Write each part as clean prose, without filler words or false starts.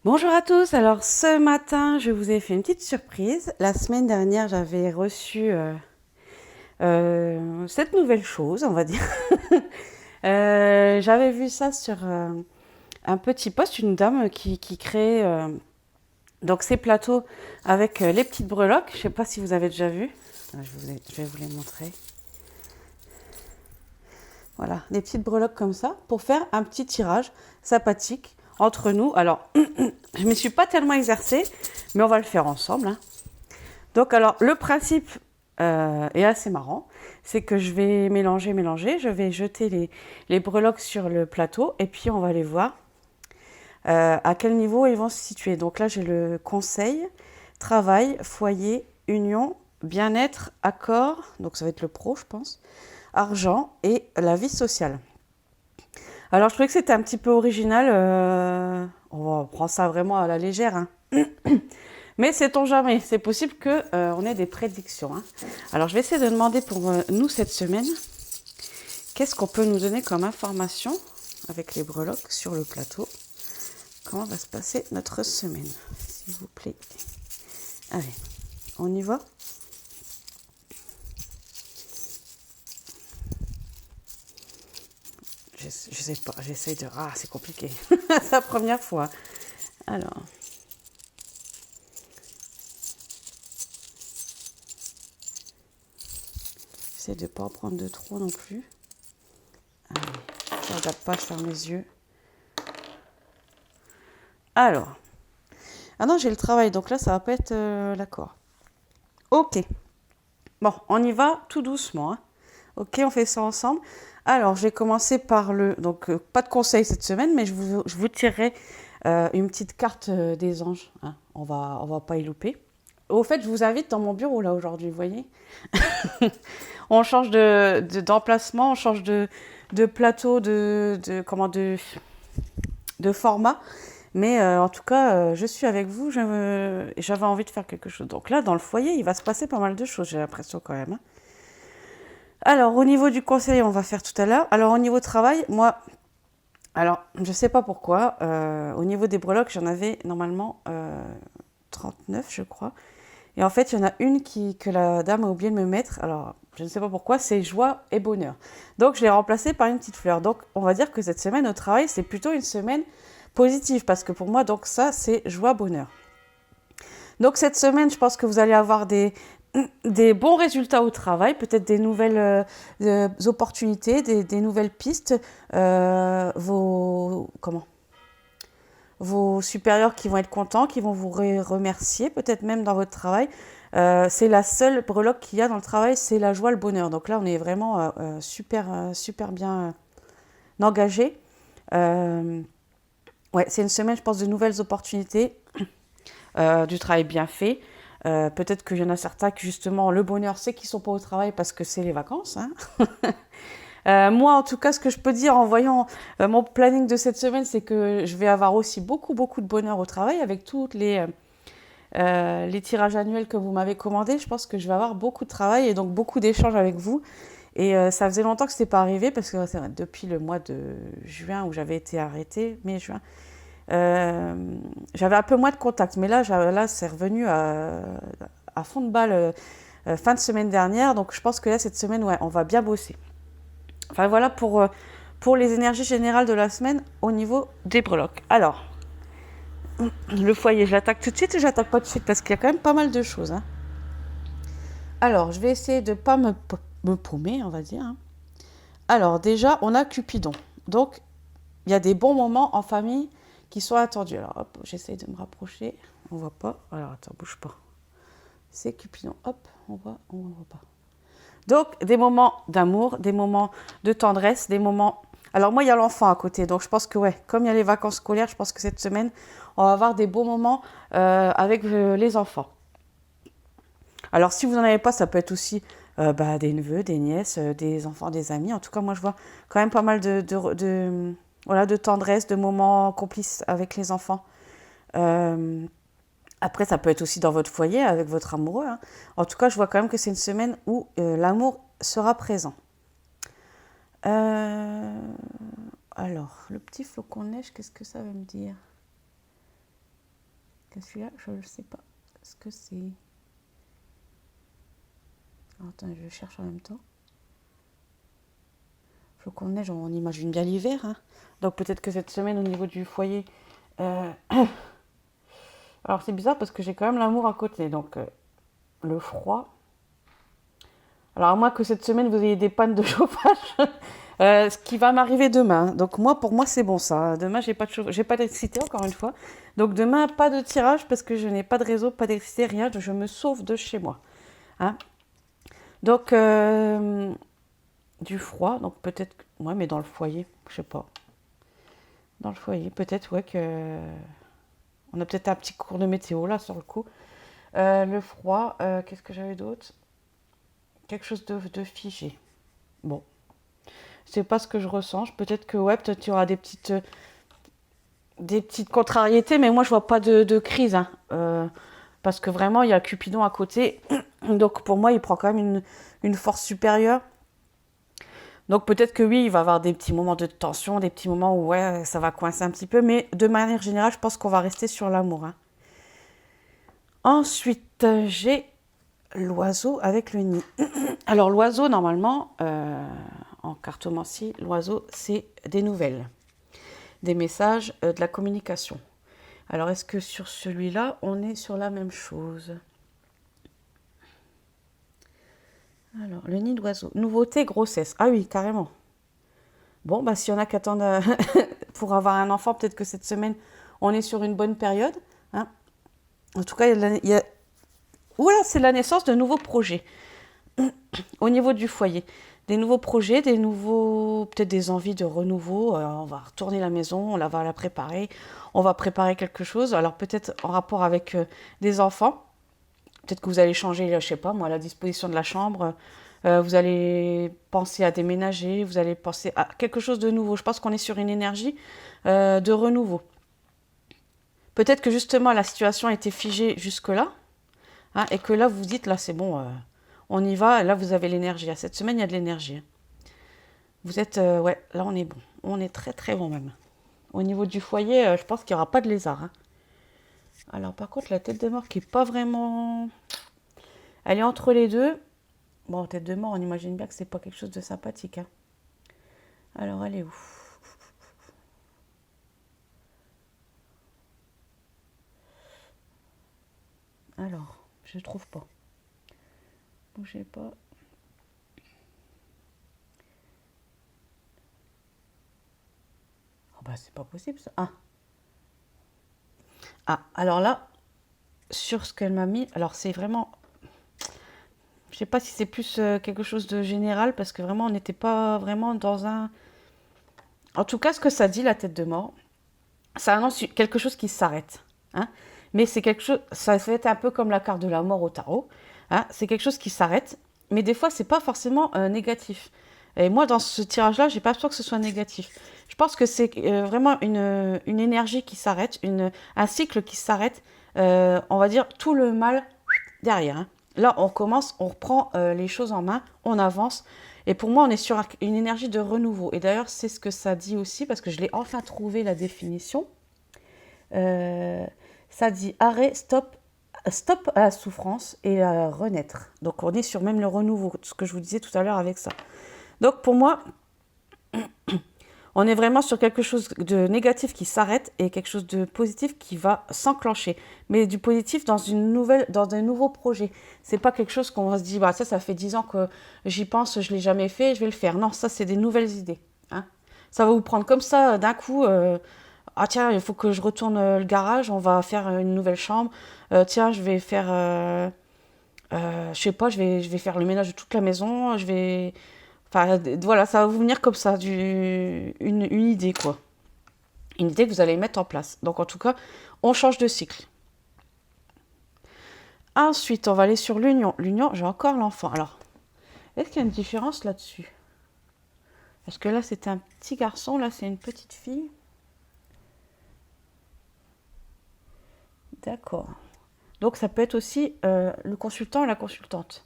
Bonjour à tous, alors ce matin je vous ai fait une petite surprise. La semaine dernière j'avais reçu cette nouvelle chose, on va dire. J'avais vu ça sur un petit post, une dame qui crée donc ces plateaux avec les petites breloques. Je ne sais pas si vous avez déjà vu. Je vais vous les montrer. Voilà, des petites breloques comme ça pour faire un petit tirage sympathique entre nous. Alors, je ne me suis pas tellement exercée, mais on va le faire ensemble, hein. Donc, alors, le principe est assez marrant. C'est que je vais mélanger. Je vais jeter les breloques sur le plateau et puis on va les voir à quel niveau ils vont se situer. Donc là, j'ai le conseil, travail, foyer, union, bien-être, accord. Donc, ça va être le pro, je pense. Argent et la vie sociale. Alors, je trouvais que c'était un petit peu original. On va prendre ça vraiment à la légère, hein. Mais sait-on jamais, c'est possible qu'on ait des prédictions, hein. Alors, je vais essayer de demander pour nous cette semaine, qu'est-ce qu'on peut nous donner comme information avec les breloques sur le plateau. Comment va se passer notre semaine, s'il vous plaît. Allez, on y va. Je sais pas, j'essaye de... Ah, c'est compliqué. C'est la première fois. Alors... J'essaie de ne pas en prendre de trop non plus. Allez, je ne regarde pas, je ferme les yeux. Alors. Ah non, j'ai le travail, donc là, ça va pas être l'accord. Ok. Bon, on y va tout doucement, hein. Ok, on fait ça ensemble. Alors, je vais commencer par le... Donc, pas de conseil cette semaine, mais je vous tirerai une petite carte des anges, hein. On va pas y louper. Au fait, je vous invite dans mon bureau, là, aujourd'hui, vous voyez. On change d'emplacement, on change de plateau, de format. Mais en tout cas, je suis avec vous, j'avais envie de faire quelque chose. Donc là, dans le foyer, il va se passer pas mal de choses, j'ai l'impression quand même, hein. Alors, au niveau du conseil, on va faire tout à l'heure. Alors, au niveau travail, moi, alors, je sais pas pourquoi, au niveau des breloques, j'en avais normalement 39, je crois. Et en fait, il y en a une que la dame a oublié de me mettre. Alors, je ne sais pas pourquoi, c'est joie et bonheur. Donc, je l'ai remplacée par une petite fleur. Donc, on va dire que cette semaine au travail, c'est plutôt une semaine positive. Parce que pour moi, donc ça, c'est joie, bonheur. Donc, cette semaine, je pense que vous allez avoir des bons résultats au travail, peut-être des nouvelles opportunités, des nouvelles pistes. Vos supérieurs qui vont être contents, qui vont vous remercier, peut-être même dans votre travail. C'est la seule breloque qu'il y a dans le travail, c'est la joie, le bonheur. Donc là, on est vraiment super bien engagé. Ouais, c'est une semaine, je pense, de nouvelles opportunités, du travail bien fait. Peut-être qu'il y en a certains qui, justement, le bonheur, c'est qu'ils ne sont pas au travail parce que c'est les vacances, hein. Moi, en tout cas, ce que je peux dire en voyant mon planning de cette semaine, c'est que je vais avoir aussi beaucoup de bonheur au travail avec toutes les tirages annuels que vous m'avez commandés. Je pense que je vais avoir beaucoup de travail et donc beaucoup d'échanges avec vous. Et ça faisait longtemps que ce n'était pas arrivé parce que c'est vrai, depuis le mois de juin où j'avais été arrêtée, mai-juin, j'avais un peu moins de contact. Mais là c'est revenu à fond de balle fin de semaine dernière. Donc je pense que là, cette semaine, ouais, on va bien bosser. Enfin voilà pour les énergies générales de la semaine au niveau des breloques. Alors, le foyer, je l'attaque tout de suite ou je l'attaque pas tout de suite parce qu'il y a quand même pas mal de choses, hein. Alors, je vais essayer de ne pas me paumer, on va dire, hein. Alors, déjà, on a Cupidon. Donc, il y a des bons moments en famille qui sont attendus. Alors, hop, j'essaye de me rapprocher. On voit pas. Alors, attends, bouge pas. C'est Cupidon. Hop, on voit pas. Donc, des moments d'amour, des moments de tendresse, des moments... Alors, moi, il y a l'enfant à côté. Donc, je pense que, ouais, comme il y a les vacances scolaires, je pense que cette semaine, on va avoir des beaux moments avec les enfants. Alors, si vous n'en avez pas, ça peut être aussi des neveux, des nièces, des enfants, des amis. En tout cas, moi, je vois quand même pas mal voilà, de tendresse, de moments complices avec les enfants. Après, ça peut être aussi dans votre foyer avec votre amoureux, hein. En tout cas, je vois quand même que c'est une semaine où l'amour sera présent. Alors, le petit flocon de neige, qu'est-ce que ça veut me dire? Celui-là, je ne sais pas ce que c'est. Attends, je cherche en même temps. Flocon de neige, on imagine bien l'hiver. Hein. Donc peut-être que cette semaine, au niveau du foyer... Alors c'est bizarre parce que j'ai quand même l'amour à côté. Donc le froid... Alors à moins que cette semaine, vous ayez des pannes de chauffage. Ce qui va m'arriver demain. Donc moi, pour moi, c'est bon ça. Demain, j'ai pas d'électricité, encore une fois. Donc demain, pas de tirage parce que je n'ai pas de réseau, pas d'électricité, rien. Je me sauve de chez moi. Hein. Donc... du froid, donc peut-être, ouais, mais dans le foyer, je sais pas. Dans le foyer, peut-être, ouais, que on a peut-être un petit cours de météo là sur le coup. Le froid, qu'est-ce que j'avais d'autre? Quelque chose de figé. Bon, c'est pas ce que je ressens. Peut-être que ouais, peut-être il y aura des petites contrariétés, mais moi je vois pas de crise, hein. Parce que vraiment il y a Cupidon à côté, donc pour moi il prend quand même une force supérieure. Donc peut-être que oui, il va y avoir des petits moments de tension, des petits moments où ouais, ça va coincer un petit peu, mais de manière générale, je pense qu'on va rester sur l'amour. Hein. Ensuite, j'ai l'oiseau avec le nid. Alors l'oiseau, normalement, en cartomancie, l'oiseau, c'est des nouvelles, des messages, de la communication. Alors est-ce que sur celui-là, on est sur la même chose? Alors, le nid d'oiseau. Nouveauté, grossesse. Ah oui, carrément. Bon, bah, s'il y en a qui attendent pour avoir un enfant, peut-être que cette semaine, on est sur une bonne période. Hein. En tout cas, Oula, c'est la naissance de nouveaux projets au niveau du foyer. Des nouveaux projets, peut-être des envies de renouveau. On va retourner la maison, on va la préparer. On va préparer quelque chose. Alors, peut-être en rapport avec des enfants. Peut-être que vous allez changer, je sais pas moi, la disposition de la chambre. Vous allez penser à déménager. Vous allez penser à quelque chose de nouveau. Je pense qu'on est sur une énergie de renouveau. Peut-être que justement la situation a été figée jusque-là. Hein, et que là, vous vous dites, là c'est bon, on y va. Et là, vous avez l'énergie. Cette semaine, il y a de l'énergie. Hein. Vous êtes, ouais, là on est bon. On est très très bon même. Au niveau du foyer, je pense qu'il n'y aura pas de lézard. Hein. Alors par contre, la tête de mort qui est pas vraiment... Elle est entre les deux. Bon, tête de mort, on imagine bien que c'est pas quelque chose de sympathique. Hein. Alors, elle est où? Alors, je trouve pas. Bougez pas. Oh bah, c'est pas possible ça. Ah, alors là, sur ce qu'elle m'a mis, alors c'est vraiment... Je sais pas si c'est plus quelque chose de général, parce que vraiment, on n'était pas vraiment dans un... En tout cas, ce que ça dit, la tête de mort, ça annonce quelque chose qui s'arrête. Hein, mais c'est quelque chose... Ça va être un peu comme la carte de la mort au tarot. Hein, c'est quelque chose qui s'arrête, mais des fois, c'est pas forcément négatif. Et moi, dans ce tirage-là, j'ai pas peur que ce soit négatif. Je pense que c'est vraiment une énergie qui s'arrête, un cycle qui s'arrête. On va dire tout le mal derrière. Hein. Là, on commence, on reprend les choses en main, on avance. Et pour moi, on est sur une énergie de renouveau. Et d'ailleurs, c'est ce que ça dit aussi, parce que je l'ai enfin trouvé la définition. Ça dit arrêt, stop à la souffrance et à renaître. Donc on est sur même le renouveau, ce que je vous disais tout à l'heure avec ça. Donc pour moi, on est vraiment sur quelque chose de négatif qui s'arrête et quelque chose de positif qui va s'enclencher. Mais du positif dans un nouveau projet. C'est pas quelque chose qu'on va se dire, bah, ça fait 10 ans que j'y pense, je l'ai jamais fait, je vais le faire. Non, ça c'est des nouvelles idées. Hein. Ça va vous prendre comme ça d'un coup. Ah tiens, il faut que je retourne le garage, on va faire une nouvelle chambre. Tiens, je vais faire, je sais pas, je vais faire le ménage de toute la maison. Enfin, voilà, ça va vous venir comme ça, une idée quoi. Une idée que vous allez mettre en place. Donc en tout cas, on change de cycle. Ensuite, on va aller sur l'union. L'union, j'ai encore l'enfant. Alors, est-ce qu'il y a une différence là-dessus? Parce que là, c'est un petit garçon, là, c'est une petite fille. D'accord. Donc ça peut être aussi le consultant et la consultante.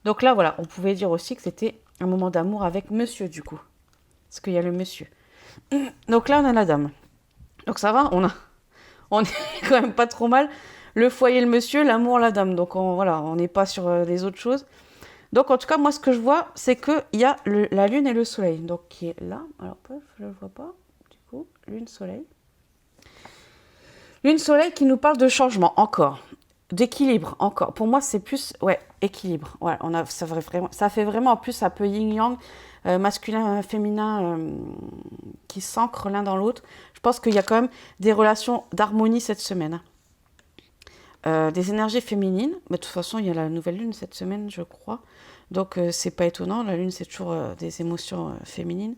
Donc là, voilà, on pouvait dire aussi que c'était un moment d'amour avec monsieur, du coup. Parce qu'il y a le monsieur. Donc là, on a la dame. Donc ça va, on est quand même pas trop mal. Le foyer, le monsieur, l'amour, la dame. Donc voilà, on n'est pas sur les autres choses. Donc en tout cas, moi ce que je vois, c'est qu'il y a la lune et le soleil. Donc qui est là. Alors je ne le vois pas. Du coup, lune, soleil. Lune, soleil qui nous parle de changement, encore. D'équilibre, encore. Pour moi, c'est plus, ouais, équilibre. Ouais, ça fait vraiment en plus un peu yin-yang, masculin, féminin, qui s'ancrent l'un dans l'autre. Je pense qu'il y a quand même des relations d'harmonie cette semaine. Des énergies féminines, mais de toute façon, il y a la nouvelle lune cette semaine, je crois. Donc, c'est pas étonnant. La lune, c'est toujours des émotions féminines.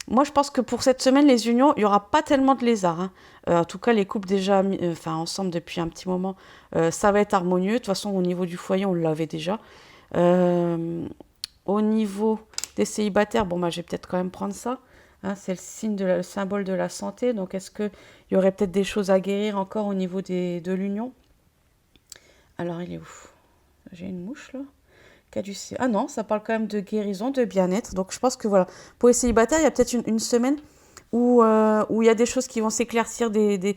Moi, je pense que pour cette semaine, les unions, il n'y aura pas tellement de lézards. Hein. En tout cas, les couples déjà ensemble depuis un petit moment, ça va être harmonieux. De toute façon, au niveau du foyer, on l'avait déjà. Au niveau des célibataires, bon, bah, je vais peut-être quand même prendre ça. Hein, c'est le symbole de la santé. Donc, est-ce qu'il y aurait peut-être des choses à guérir encore au niveau de l'union? Alors, il est où? J'ai une mouche, là. Caducée. Ah non, ça parle quand même de guérison, de bien-être. Donc je pense que voilà, pour les célibataires, il y a peut-être une semaine où il y a des choses qui vont s'éclaircir, des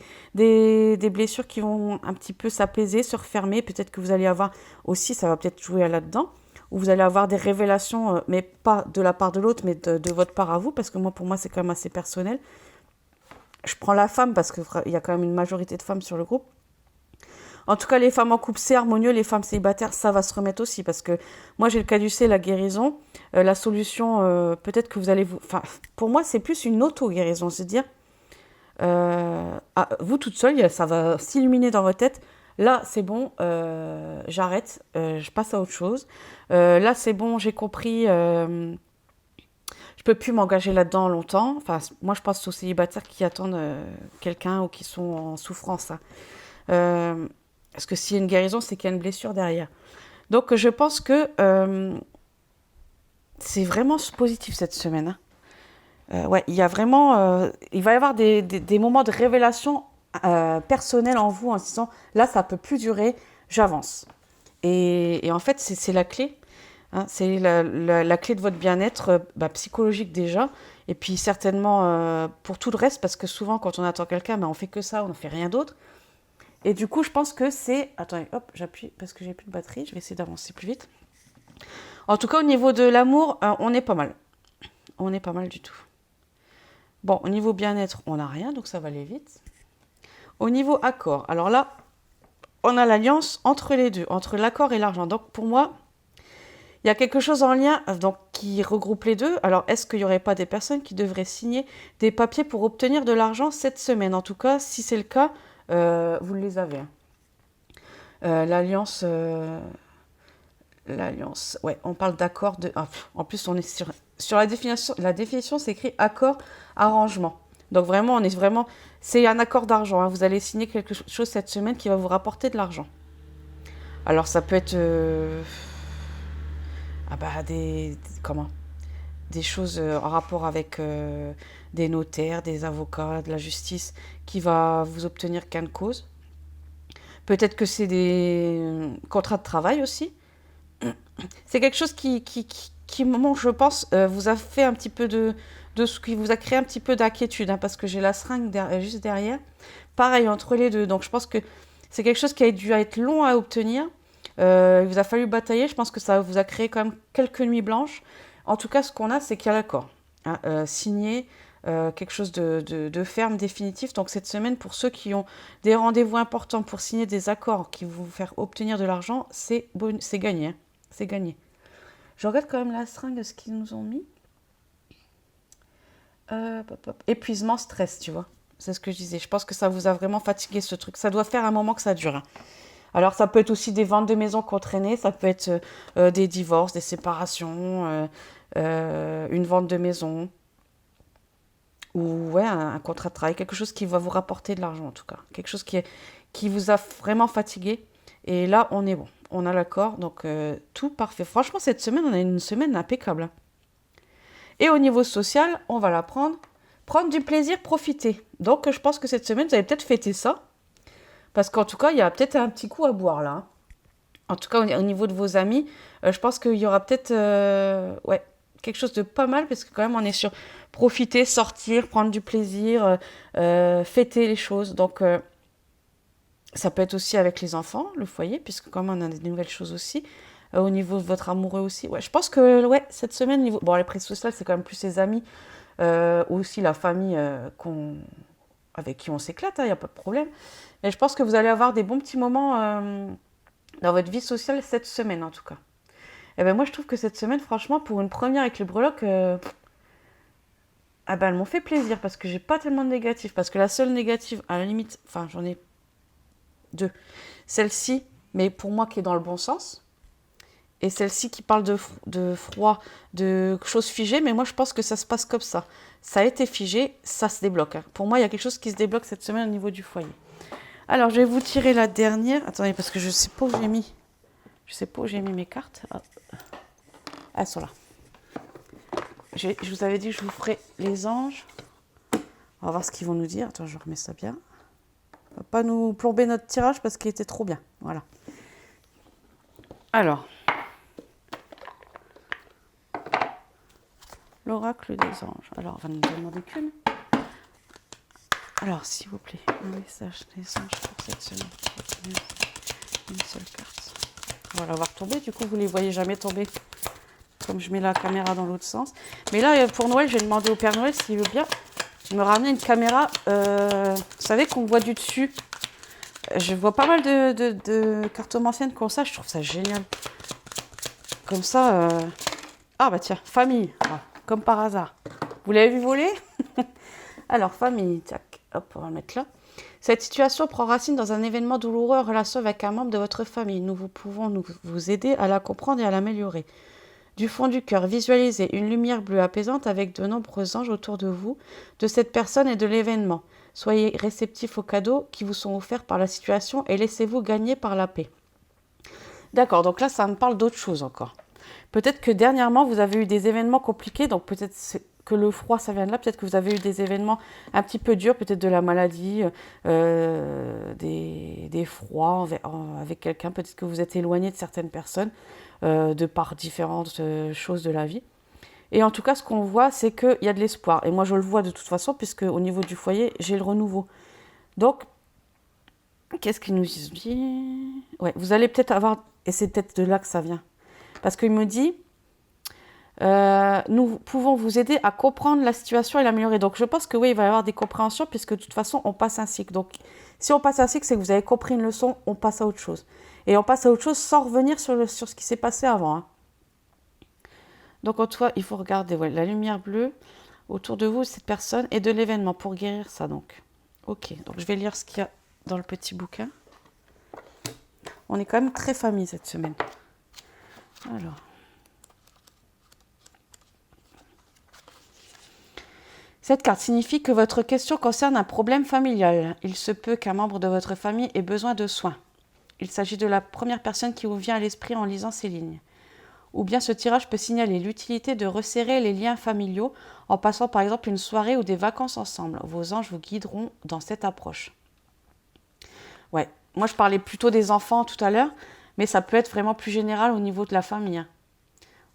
blessures qui vont un petit peu s'apaiser, se refermer. Peut-être que vous allez avoir aussi, ça va peut-être jouer là-dedans, où vous allez avoir des révélations, mais pas de la part de l'autre, mais de votre part à vous, parce que pour moi, c'est quand même assez personnel. Je prends la femme parce qu'il y a quand même une majorité de femmes sur le groupe. En tout cas, les femmes en couple, c'est harmonieux. Les femmes célibataires, ça va se remettre aussi. Parce que moi, j'ai le caducée, la guérison. La solution, peut-être que vous allez vous... Enfin, pour moi, c'est plus une auto-guérison. C'est-à-dire, vous toute seule, ça va s'illuminer dans votre tête. Là, c'est bon, j'arrête, je passe à autre chose. Là, c'est bon, j'ai compris... je peux plus m'engager là-dedans longtemps. Enfin, moi, je pense aux célibataires qui attendent quelqu'un ou qui sont en souffrance. Hein. Parce que s'il y a une guérison, c'est qu'il y a une blessure derrière. Donc, je pense que c'est vraiment positif cette semaine. Hein. Ouais, il y a vraiment... il va y avoir des moments de révélation personnelle en vous en se disant, là, ça ne peut plus durer, j'avance. Et en fait, c'est la clé. Hein, c'est la clé de votre bien-être psychologique déjà. Et puis certainement pour tout le reste, parce que souvent, quand on attend quelqu'un, on ne fait que ça, on ne fait rien d'autre. Et du coup, je pense que c'est... Attendez, hop, j'appuie parce que j'ai plus de batterie. Je vais essayer d'avancer plus vite. En tout cas, au niveau de l'amour, on est pas mal. On est pas mal du tout. Bon, au niveau bien-être, on n'a rien, donc ça va aller vite. Au niveau accord, alors là, on a l'alliance entre les deux, entre l'accord et l'argent. Donc pour moi, il y a quelque chose en lien qui regroupe les deux. Alors, est-ce qu'il n'y aurait pas des personnes qui devraient signer des papiers pour obtenir de l'argent cette semaine? En tout cas, si c'est le cas... vous les avez. Hein. L'alliance, ouais, on parle d'accord de... en plus, on est sur la définition. La définition, c'est écrit accord, arrangement. Donc vraiment, c'est un accord d'argent. Hein. Vous allez signer quelque chose cette semaine qui va vous rapporter de l'argent. Alors, ça peut être... des choses en rapport avec des notaires, des avocats, de la justice, qui va vous obtenir gain de cause. Peut-être que c'est des contrats de travail aussi. C'est quelque chose qui je pense, vous a fait un petit peu de ce qui vous a créé un petit peu d'inquiétude, hein, parce que j'ai la seringue juste derrière. Pareil, entre les deux. Donc je pense que c'est quelque chose qui a dû être long à obtenir. Il vous a fallu batailler. Je pense que ça vous a créé quand même quelques nuits blanches. En tout cas, ce qu'on a, c'est qu'il y a l'accord. Hein, signé, quelque chose de ferme, définitif. Donc cette semaine, pour ceux qui ont des rendez-vous importants pour signer des accords qui vont vous faire obtenir de l'argent, c'est gagné. Hein. C'est gagné. Je regarde quand même la seringue de ce qu'ils nous ont mis. Épuisement, stress, tu vois. C'est ce que je disais. Je pense que ça vous a vraiment fatigué, ce truc. Ça doit faire un moment que ça dure. Hein. Alors, ça peut être aussi des ventes de maisons qu'on traînait, ça peut être des divorces, des séparations, une vente de maison, ou un contrat de travail, quelque chose qui va vous rapporter de l'argent en tout cas, quelque chose qui vous a vraiment fatigué. Et là, on est bon, on a l'accord, donc tout parfait. Franchement, cette semaine, on a une semaine impeccable. Hein. Et au niveau social, on va la prendre du plaisir, profiter. Donc, je pense que cette semaine, vous allez peut-être fêter ça. Parce qu'en tout cas, il y a peut-être un petit coup à boire là. Hein. En tout cas, au niveau de vos amis, je pense qu'il y aura peut-être quelque chose de pas mal. Parce que quand même, on est sur profiter, sortir, prendre du plaisir, fêter les choses. Donc, Ça peut être aussi avec les enfants, le foyer, puisque comme on a des nouvelles choses aussi. Au niveau de votre amoureux aussi. Ouais, je pense que ouais, cette semaine, niveau... bon, les prises sociales, c'est quand même plus ses amis, aussi la famille avec qui on s'éclate, il n'y a pas de problème. Et je pense que vous allez avoir des bons petits moments dans votre vie sociale cette semaine, en tout cas. Et ben moi, je trouve que cette semaine, franchement, pour une première avec les breloques, ah ben, elles m'ont fait plaisir parce que j'ai pas tellement de négatifs. Parce que la seule négative, à la limite, enfin, j'en ai deux. Celle-ci, mais pour moi, qui est dans le bon sens. Et celle-ci qui parle de froid, de choses figées, mais moi, je pense que ça se passe comme ça. Ça a été figé, ça se débloque. Pour moi, il y a quelque chose qui se débloque cette semaine au niveau du foyer. Alors, je vais vous tirer la dernière. Attendez, parce que je sais pas où j'ai mis. Je sais pas où j'ai mis mes cartes. Ah, elles sont là. Je vous avais dit que je vous ferai les anges. On va voir ce qu'ils vont nous dire. Attends, je remets ça bien. On va pas nous plomber notre tirage parce qu'il était trop bien. Voilà. Alors. L'oracle des anges. Alors, on va nous demander qu'une. Alors, s'il vous plaît, un message des anges pour cette semaine. Une seule carte. On va la voir tomber. Du coup, vous ne les voyez jamais tomber. Comme je mets la caméra dans l'autre sens. Mais là, pour Noël, j'ai demandé au Père Noël s'il veut bien me ramener une caméra. Vous savez qu'on voit du dessus. Je vois pas mal de cartomanciennes comme ça. Je trouve ça génial. Comme ça. Ah bah tiens, famille. Voilà. Comme par hasard. Vous l'avez vu voler? Alors, famille. Tac. Hop, on va le mettre là. Cette situation prend racine dans un événement douloureux en relation avec un membre de votre famille. Nous pouvons vous aider à la comprendre et à l'améliorer. Du fond du cœur, visualisez une lumière bleue apaisante avec de nombreux anges autour de vous, de cette personne et de l'événement. Soyez réceptifs aux cadeaux qui vous sont offerts par la situation et laissez-vous gagner par la paix. D'accord, donc là, ça me parle d'autre chose encore. Peut-être que dernièrement, vous avez eu des événements compliqués, donc peut-être que le froid, ça vient de là. Peut-être que vous avez eu des événements un petit peu durs, peut-être de la maladie, des froids avec quelqu'un. Peut-être que vous êtes éloigné de certaines personnes de par différentes choses de la vie. Et en tout cas, ce qu'on voit, c'est qu'il y a de l'espoir. Et moi, je le vois de toute façon, puisque au niveau du foyer, j'ai le renouveau. Donc, qu'est-ce qu'il nous dit? Ouais, vous allez peut-être avoir... Et c'est peut-être de là que ça vient. Parce qu'il me dit... nous pouvons vous aider à comprendre la situation et l'améliorer. Donc, je pense que oui, il va y avoir des compréhensions puisque de toute façon, on passe un cycle. Donc, si on passe un cycle, c'est que vous avez compris une leçon, on passe à autre chose. Et on passe à autre chose sans revenir sur ce qui s'est passé avant. Hein. Donc, en tout cas, il faut regarder la lumière bleue autour de vous, cette personne, et de l'événement pour guérir ça. Donc, ok. Donc, je vais lire ce qu'il y a dans le petit bouquin. On est quand même très famille cette semaine. Alors... Cette carte signifie que votre question concerne un problème familial. Il se peut qu'un membre de votre famille ait besoin de soins. Il s'agit de la première personne qui vous vient à l'esprit en lisant ces lignes. Ou bien ce tirage peut signaler l'utilité de resserrer les liens familiaux en passant par exemple une soirée ou des vacances ensemble. Vos anges vous guideront dans cette approche. Ouais, moi je parlais plutôt des enfants tout à l'heure, mais ça peut être vraiment plus général au niveau de la famille. Hein.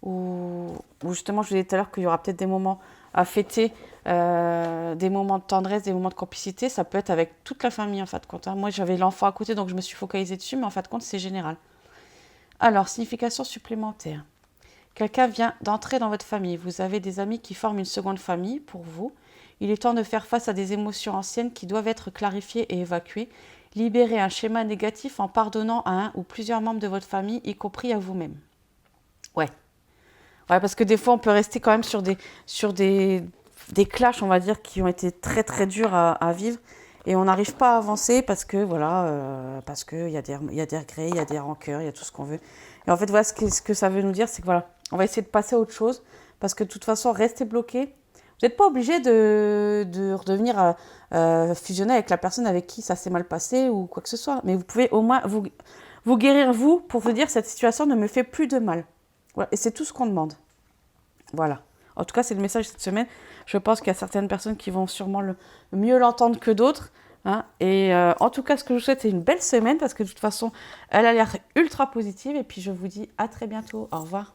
Ou justement, je vous disais tout à l'heure qu'il y aura peut-être des moments à fêter, des moments de tendresse, des moments de complicité. Ça peut être avec toute la famille en fin de compte. Hein. Moi, j'avais l'enfant à côté, donc je me suis focalisée dessus, mais en fin de compte, c'est général. Alors, signification supplémentaire. Quelqu'un vient d'entrer dans votre famille. Vous avez des amis qui forment une seconde famille pour vous. Il est temps de faire face à des émotions anciennes qui doivent être clarifiées et évacuées. Libérez un schéma négatif en pardonnant à un ou plusieurs membres de votre famille, y compris à vous-même. Ouais, parce que des fois, on peut rester quand même sur des clashs, on va dire, qui ont été très, très durs à vivre. Et on n'arrive pas à avancer parce que, parce qu'il y a des regrets, il y a des rancœurs, il y a tout ce qu'on veut. Et en fait, voilà, ce que ça veut nous dire, c'est que voilà, on va essayer de passer à autre chose. Parce que de toute façon, rester bloqué, vous n'êtes pas obligé de redevenir fusionner avec la personne avec qui ça s'est mal passé ou quoi que ce soit. Mais vous pouvez au moins vous guérir, vous, pour vous dire, cette situation ne me fait plus de mal. Voilà. Et c'est tout ce qu'on demande. Voilà. En tout cas, c'est le message cette semaine. Je pense qu'il y a certaines personnes qui vont sûrement mieux l'entendre que d'autres. Hein. Et en tout cas, ce que je vous souhaite, c'est une belle semaine parce que de toute façon, elle a l'air ultra positive. Et puis, je vous dis à très bientôt. Au revoir.